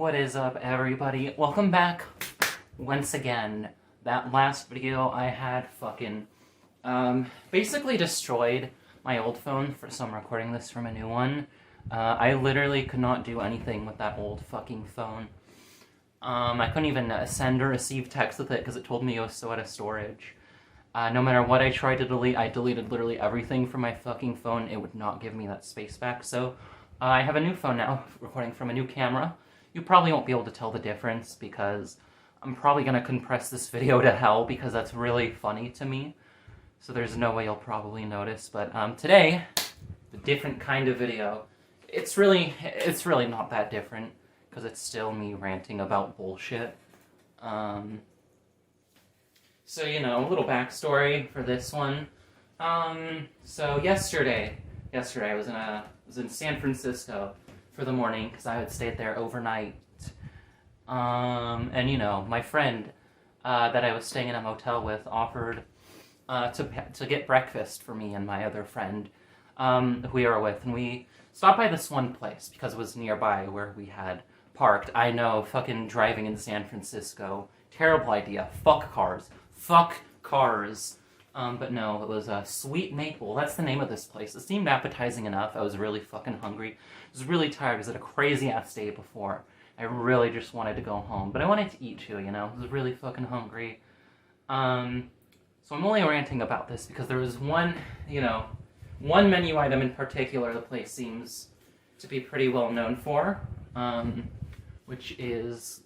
What is up, everybody? Welcome back once again. That last video I had fucking basically destroyed my old phone, so I'm recording this from a new one. I literally could not do anything with that old fucking phone. I couldn't even send or receive text with it because it told me it was so out of storage. No matter what I tried to delete, I deleted literally everything from my fucking phone. It would not give me that space back, so I have a new phone now, recording from a new camera. You probably won't be able to tell the difference because I'm probably going to compress this video to hell because that's really funny to me. So there's no way you'll probably notice. But today, a different kind of video. It's really not that different because it's still me ranting about bullshit. So, you know, a little backstory for this one. So yesterday I was in San Francisco for the morning because I had stayed there overnight. And you know, my friend that I was staying in a motel with offered to get breakfast for me and my other friend who we were with, and we stopped by this one place because it was nearby where we had parked. I know, fucking driving in San Francisco, terrible idea. Fuck cars. But no, it was Sweet Maple. That's the name of this place. It seemed appetizing enough. I was really fucking hungry. I was really tired because I had a crazy-ass day before. I really just wanted to go home. But I wanted to eat too, you know? I was really fucking hungry. So I'm only ranting about this because there was one menu item in particular the place seems to be pretty well known for, which is,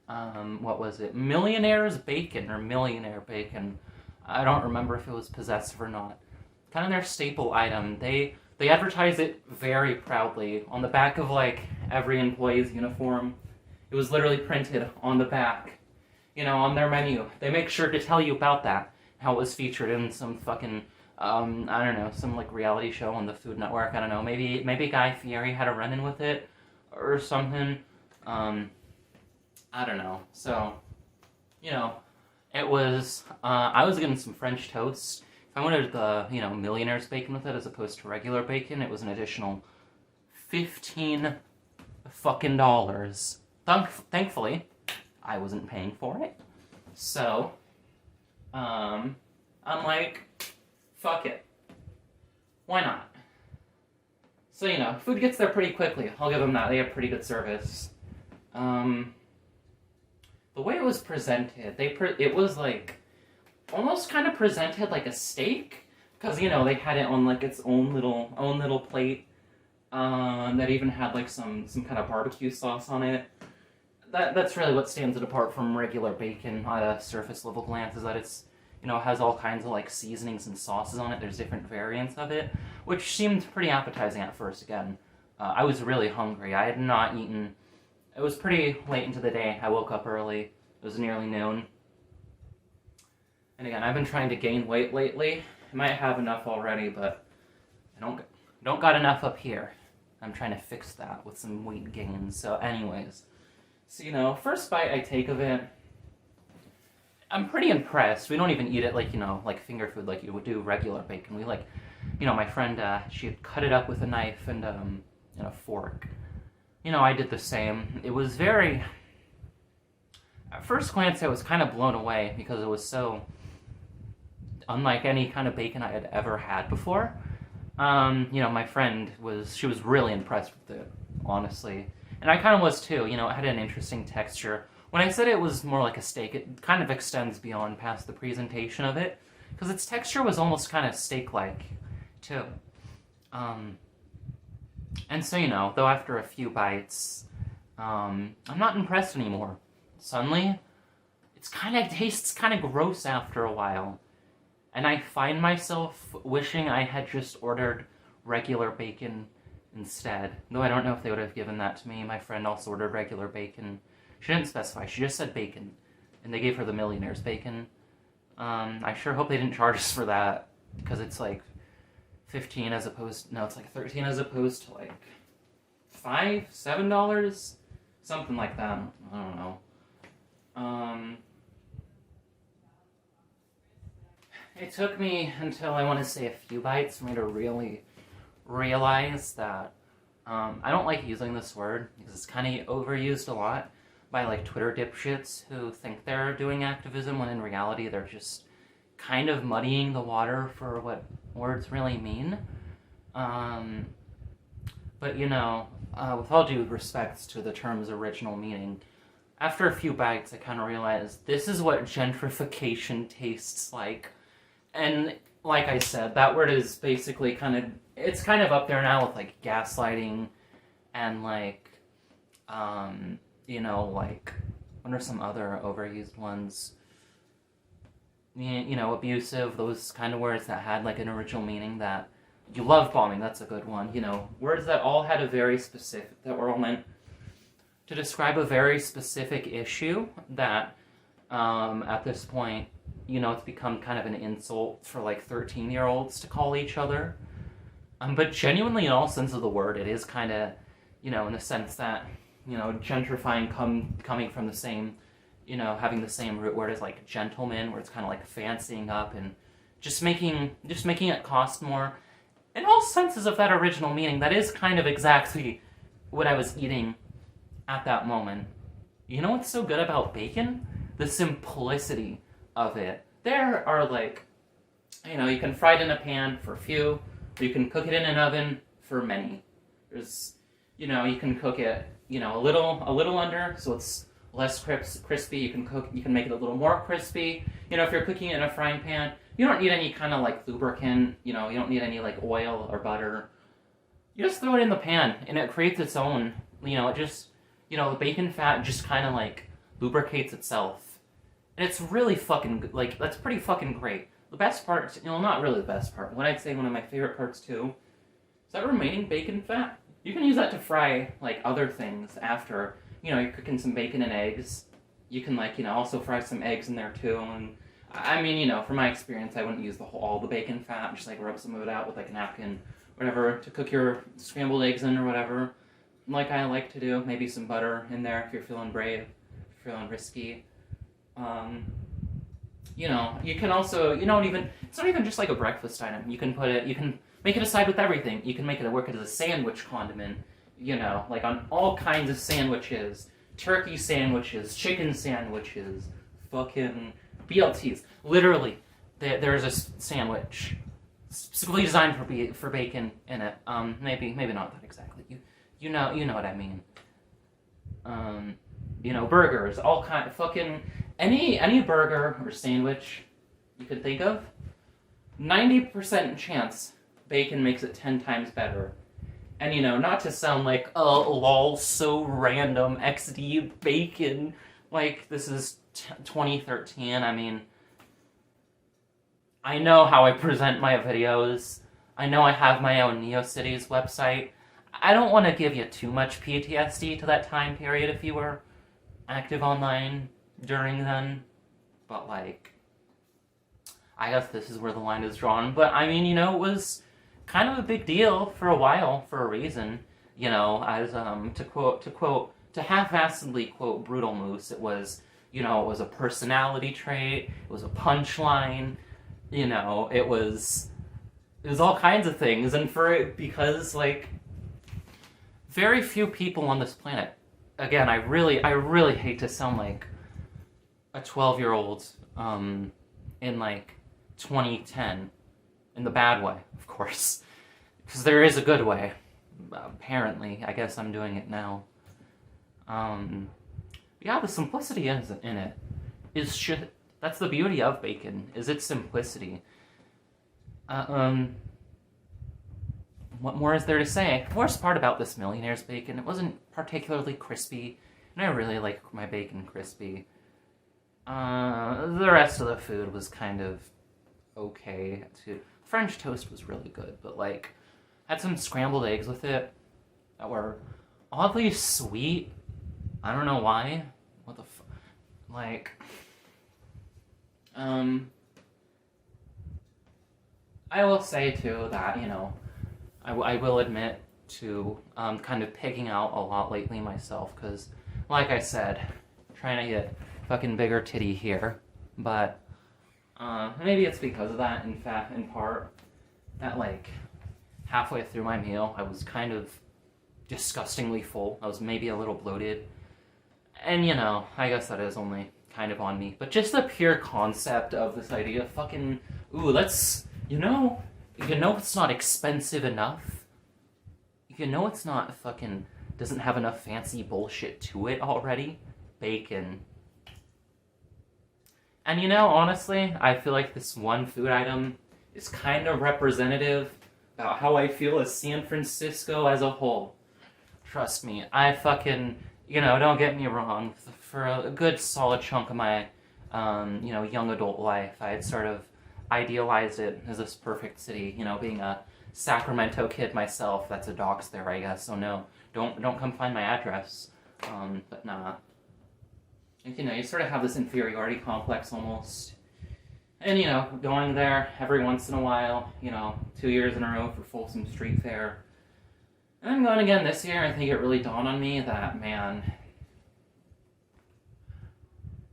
what was it? Millionaire's Bacon, or Millionaire Bacon. I don't remember if it was possessive or not. Kind of their staple item. They advertise it very proudly on the back of like every employee's uniform. It was literally printed on the back, you know, on their menu. They make sure to tell you about that, how it was featured in some fucking I don't know, some like reality show on the Food Network. I don't know, maybe Guy Fieri had a run-in with it or something. I don't know. So, you know, it was, I was getting some French toast. If I wanted the, you know, Millionaire's bacon with it as opposed to regular bacon, it was an additional $15 fucking dollars. Thankfully, I wasn't paying for it. So, I'm like, fuck it. Why not? So, you know, food gets there pretty quickly. I'll give them that. They have pretty good service. The way it was presented, it was like almost kind of presented like a steak, because you know they had it on like its own little plate that even had like some kind of barbecue sauce on it. That's really what stands it apart from regular bacon at a surface level glance, is that it's, you know, has all kinds of like seasonings and sauces on it. There's different variants of it, which seemed pretty appetizing at first. Again, I was really hungry. I had not eaten. It was pretty late into the day. I woke up early. It was nearly noon. And again, I've been trying to gain weight lately. I might have enough already, but I don't got enough up here. I'm trying to fix that with some weight gain. So anyways, so you know, first bite I take of it, I'm pretty impressed. We don't even eat it like, you know, like finger food like you would do regular bacon. We like, you know, my friend, she had cut it up with a knife and a fork. You know, I did the same. It was very... At first glance, I was kind of blown away because it was so unlike any kind of bacon I had ever had before. You know, my friend she was really impressed with it, honestly. And I kind of was too. You know, it had an interesting texture. When I said it was more like a steak, it kind of extends beyond past the presentation of it, because its texture was almost kind of steak-like, too. And so, you know, though after a few bites, I'm not impressed anymore. Suddenly, it tastes kind of gross after a while. And I find myself wishing I had just ordered regular bacon instead. Though I don't know if they would have given that to me. My friend also ordered regular bacon. She didn't specify, she just said bacon. And they gave her the Millionaire's bacon. I sure hope they didn't charge us for that, because it's like 15 as opposed, no, it's like 13 as opposed to like $5, $7? Something like that. I don't know. It took me until, I want to say, a few bites for me to really realize that I don't like using this word because it's kind of overused a lot by like Twitter dipshits who think they're doing activism when in reality they're just kind of muddying the water for what words really mean. But you know, with all due respects to the term's original meaning, after a few bites I kind of realized this is what gentrification tastes like. And like I said, that word is basically it's kind of up there now with like gaslighting and like, you know, like, what are some other overused ones? You know, abusive, those kind of words that had like an original meaning. That you love bombing, that's a good one. You know, words that all had a very specific, that were all meant to describe a very specific issue that, at this point, you know, it's become kind of an insult for like 13-year-olds to call each other. But genuinely, in all sense of the word, it is kind of, you know, in the sense that, you know, gentrifying coming from the same, you know, having the same root word as like gentleman, where it's kind of like fancying up and just making it cost more. In all senses of that original meaning, that is kind of exactly what I was eating at that moment. You know what's so good about bacon? The simplicity of it. There are like, you know, you can fry it in a pan for a few, or you can cook it in an oven for many. There's, you know, you can cook it, you know, a little under, so it's less crispy. You can make it a little more crispy. You know, if you're cooking it in a frying pan, you don't need any kind of like lubricant. You know, you don't need any like oil or butter. You just throw it in the pan, and it creates its own. You know, it just, you know, the bacon fat just kind of like lubricates itself, and it's really fucking good. Like, that's pretty fucking great. The best part, you know, not really the best part. What I'd say one of my favorite parts too is that remaining bacon fat. You can use that to fry like other things after. You know, you're cooking some bacon and eggs. You can, like, you know, also fry some eggs in there too. And I mean, you know, from my experience, I wouldn't use all the bacon fat. Just like rub some of it out with like a napkin, whatever, to cook your scrambled eggs in or whatever. Like I like to do, maybe some butter in there if you're feeling brave, if you're feeling risky. You know, you can also, you know, it's not even just like a breakfast item. You can make it a side with everything. You can make it work as a sandwich condiment. You know, like on all kinds of sandwiches, turkey sandwiches, chicken sandwiches, fucking BLTs. Literally, there's a sandwich specifically designed for bacon in it. Maybe not that exactly. You know what I mean. You know, burgers, all kind of fucking any burger or sandwich you could think of. 90% chance bacon makes it 10 times better. And, you know, not to sound like, oh, lol, so random, XD, bacon, like, this is 2013, I mean, I know how I present my videos, I know I have my own NeoCities website. I don't want to give you too much PTSD to that time period if you were active online during then, but, like, I guess this is where the line is drawn, but, I mean, you know, it was kind of a big deal for a while, for a reason, you know, as, to half-assedly quote Brutal Moose, it was, you know, it was a personality trait, it was a punchline, you know, it was all kinds of things, and because, like, very few people on this planet, again, I really hate to sound like a 12-year-old, in, like, 2010, in the bad way, of course. Because there is a good way. Apparently. I guess I'm doing it now. Yeah, the simplicity in it is shit. That's the beauty of bacon, is its simplicity. What more is there to say? The worst part about this Millionaire's bacon, it wasn't particularly crispy, and I really like my bacon crispy. The rest of the food was kind of okay too. French toast was really good, but like, had some scrambled eggs with it that were oddly sweet. I don't know why. What the like, I will say too that, you know, I will admit to kind of pigging out a lot lately myself, because like I said, trying to get fucking bigger titty here, but maybe it's because of that, in fact, in part, that like halfway through my meal I was kind of disgustingly full. I was maybe a little bloated. And, you know, I guess that is only kind of on me. But just the pure concept of this idea of fucking, ooh, let's, you know it's not expensive enough. You know it's not fucking, doesn't have enough fancy bullshit to it already. Bacon. And you know, honestly, I feel like this one food item is kind of representative about how I feel as San Francisco as a whole. Trust me, I fucking, you know, don't get me wrong, for a good solid chunk of my, you know, young adult life, I had sort of idealized it as this perfect city, you know, being a Sacramento kid myself. That's a dox there, I guess, so no, don't come find my address, but nah. You know, you sort of have this inferiority complex almost. And, you know, going there every once in a while, you know, 2 years in a row for Folsom Street Fair. And I'm going again this year. I think it really dawned on me that, man,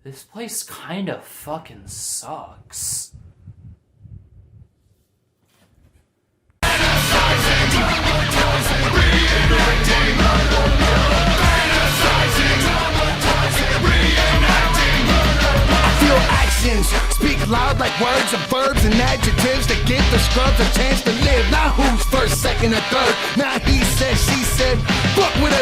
this place kind of fucking sucks. Speak loud like words of verbs and adjectives that give the scrubs a chance to live. Now who's first, second, or third? Now he said, she said, fuck with